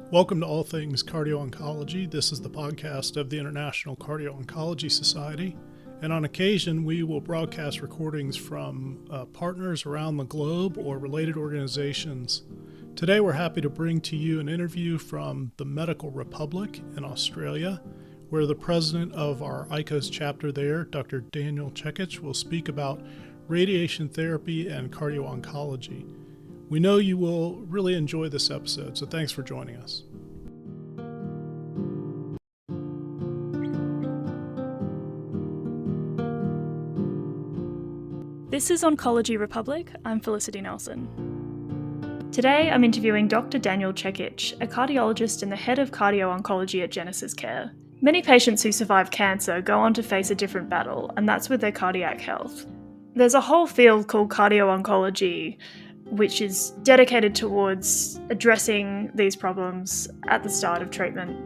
Welcome to All Things Cardio-Oncology. This is the podcast of the International Cardio-Oncology Society, and on occasion we will broadcast recordings from partners around the globe or related organizations. Today we're happy to bring to you an interview from the Medical Republic in Australia, where the president of our ICOS chapter there, Dr. Daniel Cehic, will speak about radiation therapy and cardio-oncology. We know you will really enjoy this episode, so thanks for joining us. This is Oncology Republic. I'm Felicity Nelson. Today I'm interviewing Dr. Daniel Cehic, a cardiologist and the head of Cardio-Oncology at GenesisCare. Many patients who survive cancer go on to face a different battle, and that's with their cardiac health. There's a whole field called cardio-oncology, which is dedicated towards addressing these problems at the start of treatment.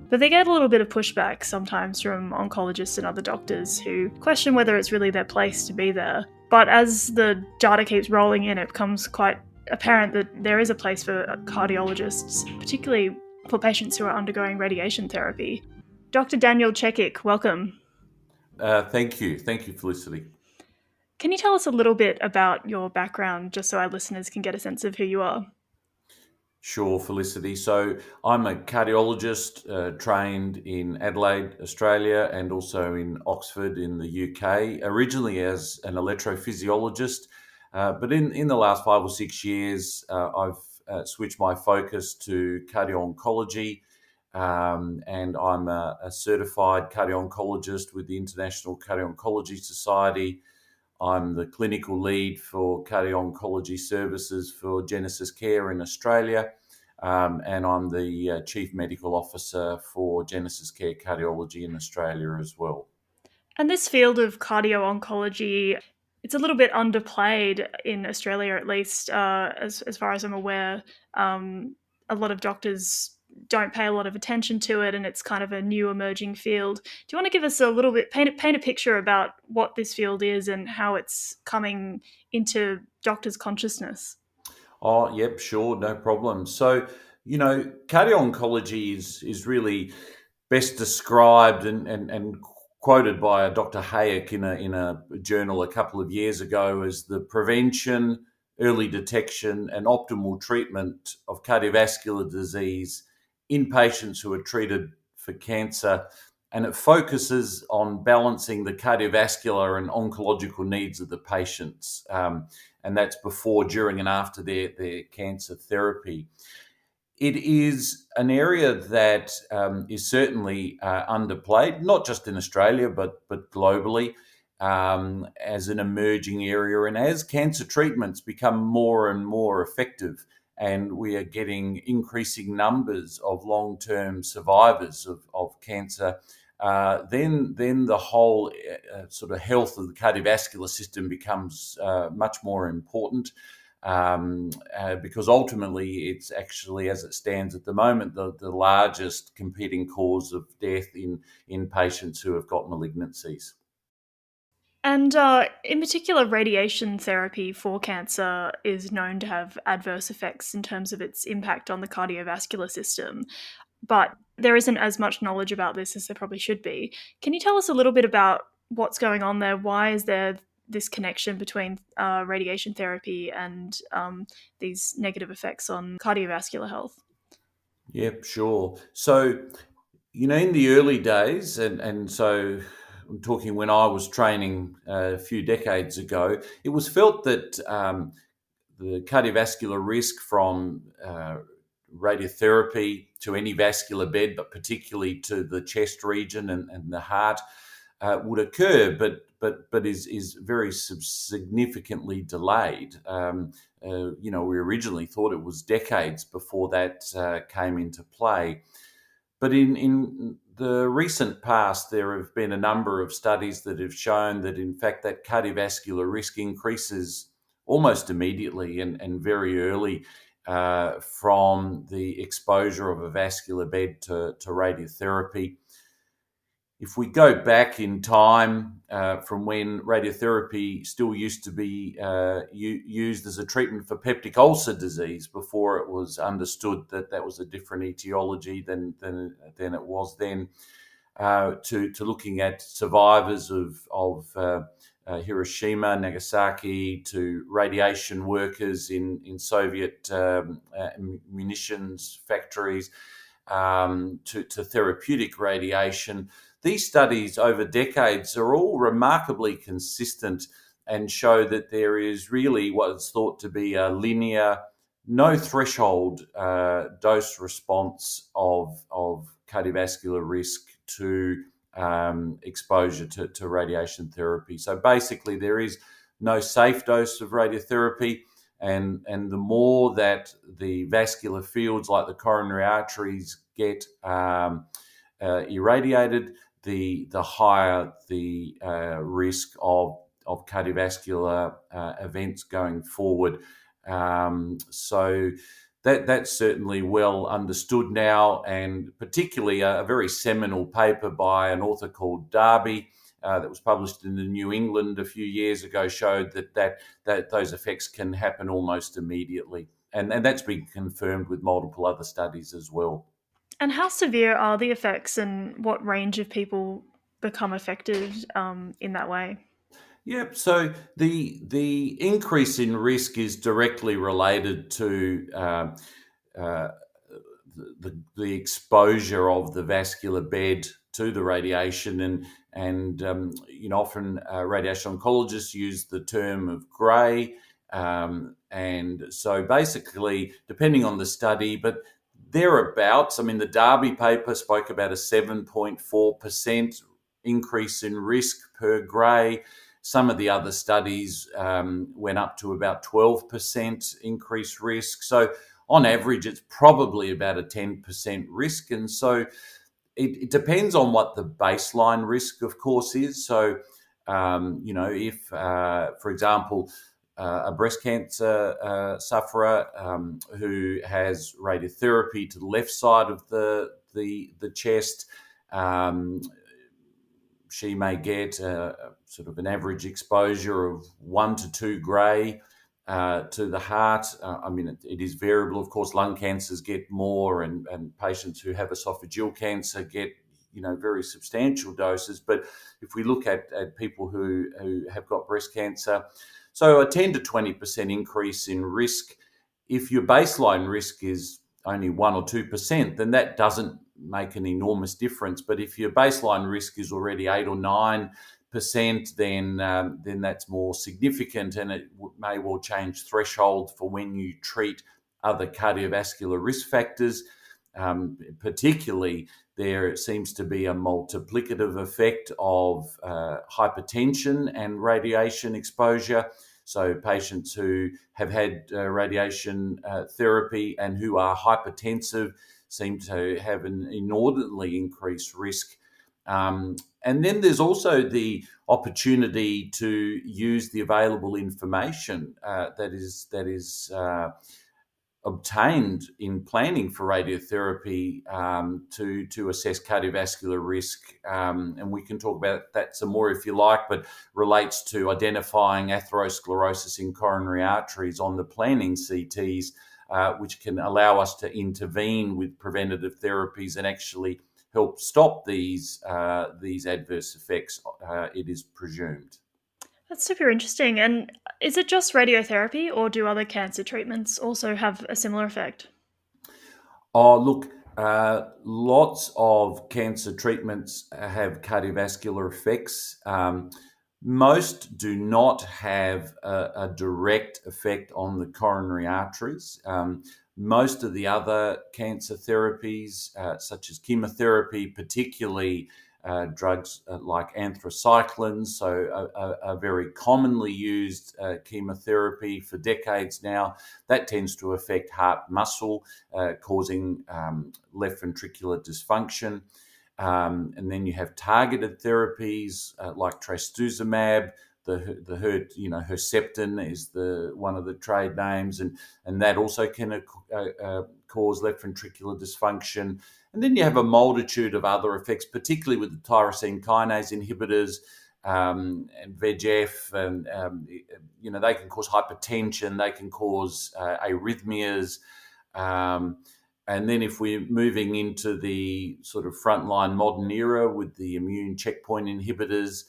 But they get a little bit of pushback sometimes from oncologists and other doctors who question whether it's really their place to be there. But as the data keeps rolling in, it becomes quite apparent that there is a place for cardiologists, particularly for patients who are undergoing radiation therapy. Dr. Daniel Cehic, welcome. Thank you, Felicity. Can you tell us a little bit about your background, just so our listeners can get a sense of who you are? Sure, Felicity. So I'm a cardiologist trained in Adelaide, Australia, and also in Oxford in the UK, originally as an electrophysiologist. But in the last 5 or 6 years, I've switched my focus to cardio-oncology, and I'm a certified cardio-oncologist with the International Cardio-Oncology Society. I'm the clinical lead for cardio-oncology services for GenesisCare in Australia, and I'm the chief medical officer for GenesisCare Cardiology in Australia as well. And this field of cardio-oncology, it's a little bit underplayed in Australia, at least, as far as I'm aware. A lot of doctors don't pay a lot of attention to it, and it's kind of a new emerging field. Do you want to give us a little bit, paint a picture about what this field is and how it's coming into doctors' consciousness? Oh, yep, sure, no problem. So, cardio-oncology is really best described and quoted by Dr. Cehic in a journal a couple of years ago as the prevention, early detection, and optimal treatment of cardiovascular disease in patients who are treated for cancer, and it focuses on balancing the cardiovascular and oncological needs of the patients, and that's before, during, and after their cancer therapy. It is an area that is certainly underplayed, not just in Australia, but globally, as an emerging area, and as cancer treatments become more and more effective, and we are getting increasing numbers of long-term survivors of cancer, then the whole sort of health of the cardiovascular system becomes much more important, because ultimately it's actually, as it stands at the moment, the largest competing cause of death in patients who have got malignancies. And in particular, radiation therapy for cancer is known to have adverse effects in terms of its impact on the cardiovascular system. But there isn't as much knowledge about this as there probably should be. Can you tell us a little bit about what's going on there? Why is there this connection between radiation therapy and these negative effects on cardiovascular health? Yep, sure. So, in the early days, and so I'm talking when I was training a few decades ago, it was felt that the cardiovascular risk from radiotherapy to any vascular bed, but particularly to the chest region and the heart, would occur, but is very significantly delayed. We originally thought it was decades before that came into play. But in the recent past, there have been a number of studies that have shown that, in fact, that cardiovascular risk increases almost immediately and very early from the exposure of a vascular bed to radiotherapy. if we go back in time from when radiotherapy still used to be used as a treatment for peptic ulcer disease, before it was understood that that was a different etiology than it was then, to looking at survivors of Hiroshima, Nagasaki, to radiation workers in Soviet munitions factories, to therapeutic radiation. These studies over decades are all remarkably consistent and show that there is really what is thought to be a linear, no threshold dose response of cardiovascular risk to exposure to radiation therapy. So basically, there is no safe dose of radiotherapy, and the more that the vascular fields, like the coronary arteries, get irradiated, the higher the risk of cardiovascular events going forward. So that's certainly well understood now, and particularly a very seminal paper by an author called Darby that was published in the New England a few years ago showed that those effects can happen almost immediately. And that's been confirmed with multiple other studies as well. And how severe are the effects, and what range of people become affected in that way? Yep. So the increase in risk is directly related to the exposure of the vascular bed to the radiation, and often radiation oncologists use the term of grey, and so basically, depending on the study, but thereabouts. I mean, the Darby paper spoke about a 7.4% increase in risk per grey. Some of the other studies went up to about 12% increased risk. So on average, it's probably about a 10% risk. And so it depends on what the baseline risk, of course, is. So, if, for example, a breast cancer sufferer who has radiotherapy to the left side of the chest, she may get sort of an average exposure of 1 to 2 gray to the heart. It is variable. Of course, lung cancers get more, and patients who have esophageal cancer get very substantial doses. But if we look at people who have got breast cancer, so a 10 to 20% increase in risk. If your baseline risk is only 1 or 2%, then that doesn't make an enormous difference. But if your baseline risk is already 8 or 9%, then that's more significant, and it may well change threshold for when you treat other cardiovascular risk factors. Particularly, there seems to be a multiplicative effect of hypertension and radiation exposure. So patients who have had radiation therapy and who are hypertensive seem to have an inordinately increased risk. And then there's also the opportunity to use the available information that is obtained in planning for radiotherapy to assess cardiovascular risk. And we can talk about that some more if you like, but relates to identifying atherosclerosis in coronary arteries on the planning CTs, which can allow us to intervene with preventative therapies and actually help stop these adverse effects, it is presumed. That's super interesting. And is it just radiotherapy, or do other cancer treatments also have a similar effect? Oh, look, lots of cancer treatments have cardiovascular effects. Most do not have a direct effect on the coronary arteries. Most of the other cancer therapies, such as chemotherapy, particularly drugs like anthracyclines, so a very commonly used chemotherapy for decades now, that tends to affect heart muscle, causing left ventricular dysfunction. And then you have targeted therapies like trastuzumab, Herceptin is one of the trade names, and that also can cause left ventricular dysfunction. And then you have a multitude of other effects, particularly with the tyrosine kinase inhibitors and VEGF, and they can cause hypertension, they can cause arrhythmias. And then if we're moving into the sort of frontline modern era with the immune checkpoint inhibitors,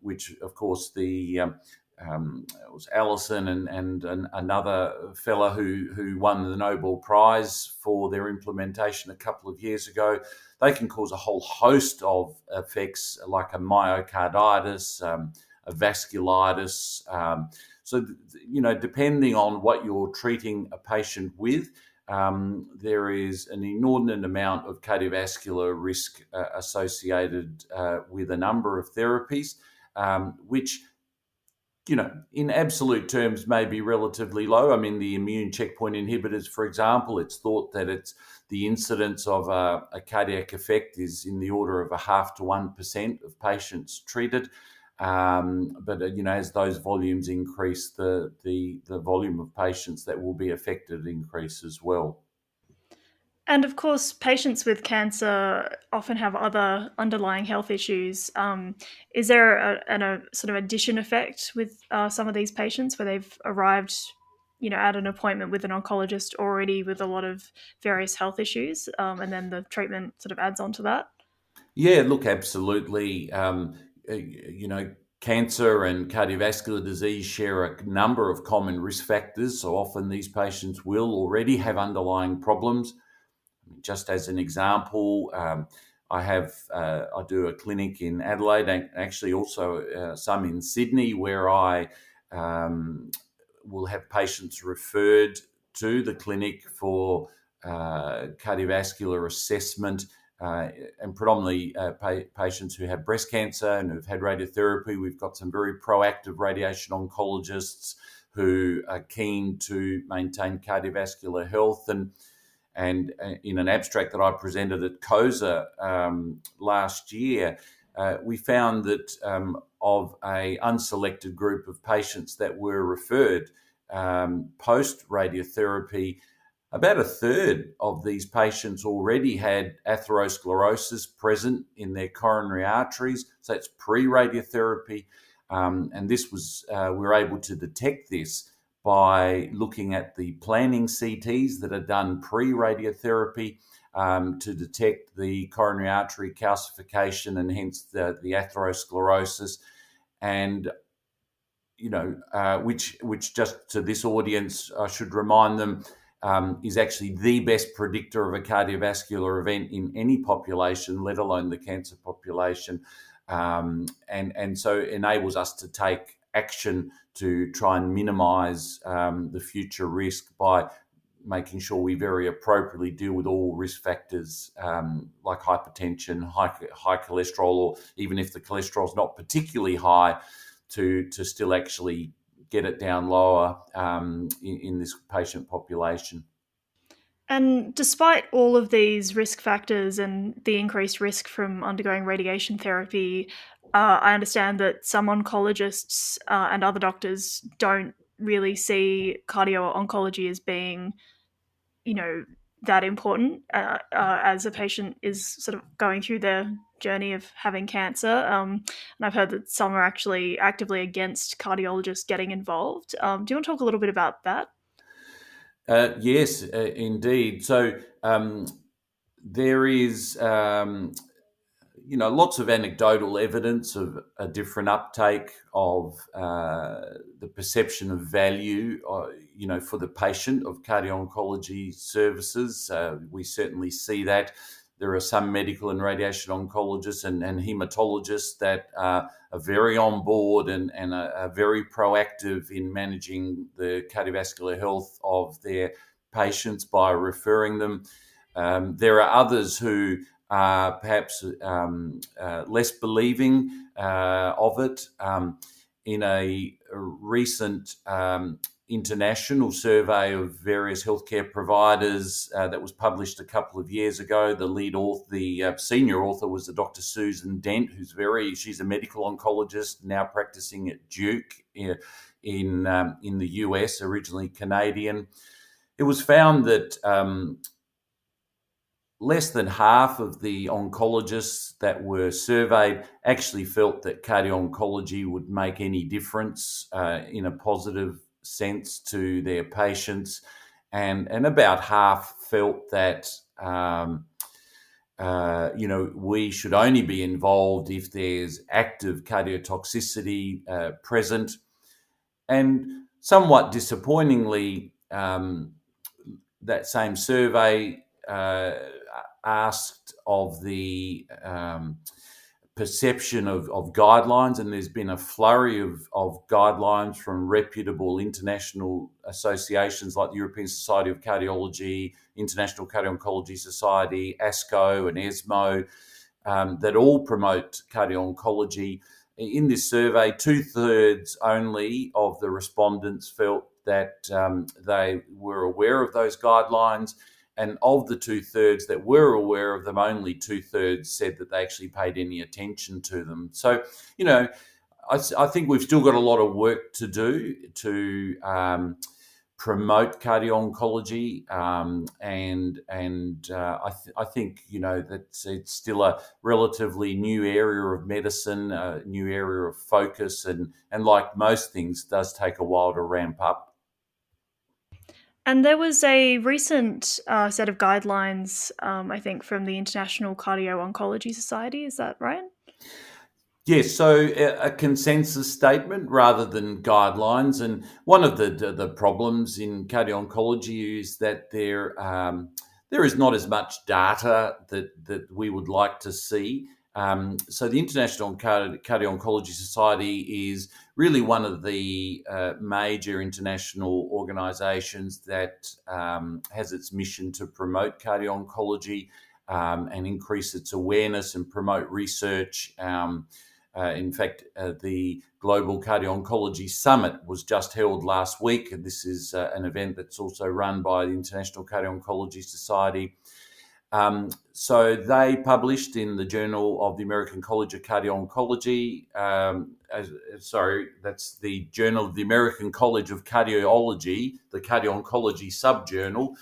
which of course it was Allison and another fella who won the Nobel Prize for their implementation a couple of years ago. They can cause a whole host of effects like a myocarditis, a vasculitis. So depending on what you're treating a patient with, there is an inordinate amount of cardiovascular risk associated with a number of therapies, which, in absolute terms may be relatively low. I mean, the immune checkpoint inhibitors, for example, it's thought that the incidence of a cardiac effect is in the order of 0.5 to 1% of patients treated. But as those volumes increase, the volume of patients that will be affected increase as well. And of course, patients with cancer often have other underlying health issues. Is there a sort of addition effect with some of these patients where they've arrived, at an appointment with an oncologist already with a lot of various health issues, and then the treatment sort of adds on to that? Yeah, look, absolutely. Cancer and cardiovascular disease share a number of common risk factors. So often these patients will already have underlying problems. Just as an example, I do a clinic in Adelaide and actually also some in Sydney, where I will have patients referred to the clinic for cardiovascular assessment, and predominantly patients who have breast cancer and who've had radiotherapy. We've got some very proactive radiation oncologists who are keen to maintain cardiovascular health. And in an abstract that I presented at COSA last year, we found that of a unselected group of patients that were referred post-radiotherapy, about a third of these patients already had atherosclerosis present in their coronary arteries. So it's pre-radiotherapy. And this was, we were able to detect this by looking at the planning CTs that are done pre-radiotherapy to detect the coronary artery calcification and hence the atherosclerosis. And, which just to this audience, I should remind them, is actually the best predictor of a cardiovascular event in any population, let alone the cancer population. And so it enables us to take action to try and minimise the future risk by making sure we very appropriately deal with all risk factors like hypertension, high cholesterol, or even if the cholesterol is not particularly high, to still actually get it down lower in this patient population. And despite all of these risk factors and the increased risk from undergoing radiation therapy, I understand that some oncologists and other doctors don't really see cardio-oncology as being, that important as a patient is sort of going through their journey of having cancer. And I've heard that some are actually actively against cardiologists getting involved. Do you want to talk a little bit about that? Yes, indeed. So there is, lots of anecdotal evidence of a different uptake of the perception of value, for the patient of cardio-oncology services. We certainly see that. There are some medical and radiation oncologists and hematologists that are very on board and are very proactive in managing the cardiovascular health of their patients by referring them. There are others who are perhaps less believing of it. In a recent international survey of various healthcare providers that was published a couple of years ago. The lead author, the senior author, was the Dr. Susan Dent, she's a medical oncologist now practicing at Duke in the US, originally Canadian. It was found that less than half of the oncologists that were surveyed actually felt that cardio-oncology would make any difference in a positive sense to their patients, and about half felt that we should only be involved if there's active cardiotoxicity present. And somewhat disappointingly, that same survey asked of the perception of guidelines, and there's been a flurry of guidelines from reputable international associations like the European Society of Cardiology, International Cardio-Oncology Society, ASCO and ESMO, that all promote cardio-oncology. In this survey, 2/3 only of the respondents felt that they were aware of those guidelines. And of the 2/3 that were aware of them, only 2/3 said that they actually paid any attention to them. So, I think we've still got a lot of work to do to promote cardio-oncology, and I think that it's still a relatively new area of medicine, a new area of focus, and like most things, does take a while to ramp up. And there was a recent set of guidelines, I think, from the International Cardio-Oncology Society. Is that right? Yes, so a consensus statement rather than guidelines. And one of the problems in cardio-oncology is that there is not as much data that we would like to see. So the International Cardio-Oncology Society is really one of the major international organisations that has its mission to promote cardio-oncology and increase its awareness and promote research. In fact, the Global Cardio-Oncology Summit was just held last week, and this is an event that's also run by the International Cardio-Oncology Society. So they published in the Journal of the American College of Cardio-Oncology, that's the Journal of the American College of Cardiology, the Cardio-Oncology subjournal,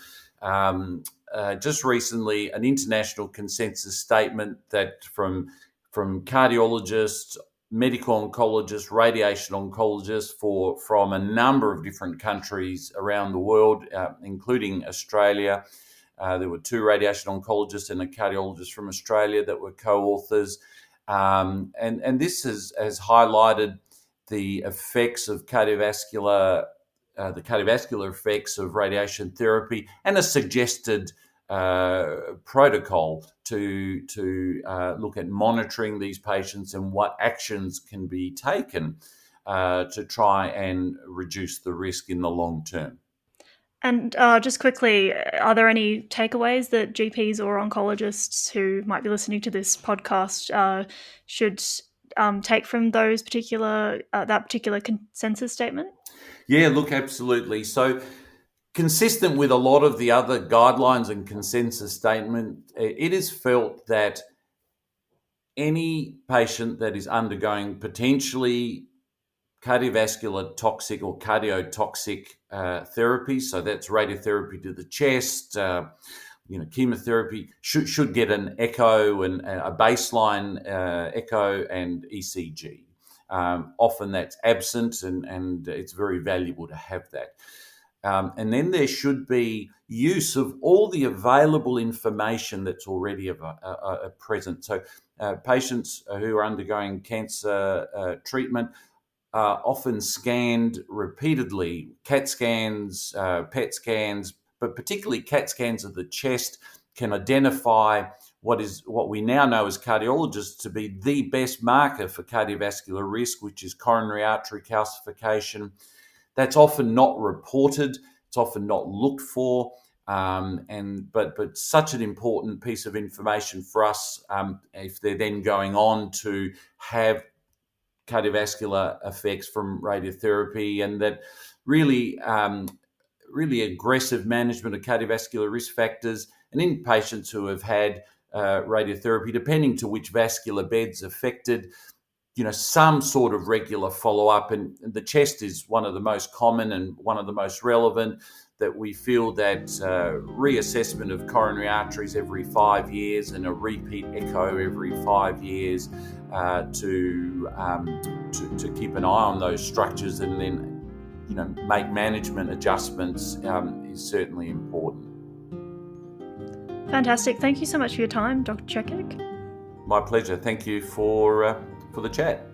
just recently an international consensus statement that from cardiologists, medical oncologists, radiation oncologists from a number of different countries around the world, including Australia. There were 2 radiation oncologists and a cardiologist from Australia that were co-authors. And this has highlighted the effects of the cardiovascular effects of radiation therapy, and a suggested protocol to look at monitoring these patients and what actions can be taken to try and reduce the risk in the long term. And just quickly, are there any takeaways that GPs or oncologists who might be listening to this podcast should take from that particular consensus statement? Yeah, look, absolutely. So, consistent with a lot of the other guidelines and consensus statement, it is felt that any patient that is undergoing potentially cardiovascular toxic or cardiotoxic therapy, so that's radiotherapy to the chest, chemotherapy, should get an echo and a baseline echo and ECG. Often that's absent, and it's very valuable to have that. And then there should be use of all the available information that's already present. So patients who are undergoing cancer treatment are often scanned repeatedly, CAT scans, PET scans, but particularly CAT scans of the chest can identify what we now know as cardiologists to be the best marker for cardiovascular risk, which is coronary artery calcification. That's often not reported. It's often not looked for, but such an important piece of information for us if they're then going on to have cardiovascular effects from radiotherapy, and that really really aggressive management of cardiovascular risk factors, and in patients who have had radiotherapy, depending to which vascular bed's affected, some sort of regular follow-up. And the chest is one of the most common and one of the most relevant, that we feel that reassessment of coronary arteries every 5 years and a repeat echo every 5 years to keep an eye on those structures, and then make management adjustments is certainly important. Fantastic. Thank you so much for your time, Dr. Cehic. My pleasure. Thank you for the chat.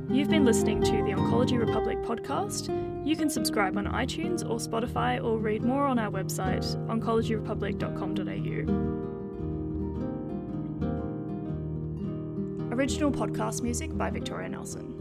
You've been listening to the Oncology Republic podcast. You can subscribe on iTunes or Spotify, or read more on our website, oncologyrepublic.com.au. Original podcast music by Victoria Nelson.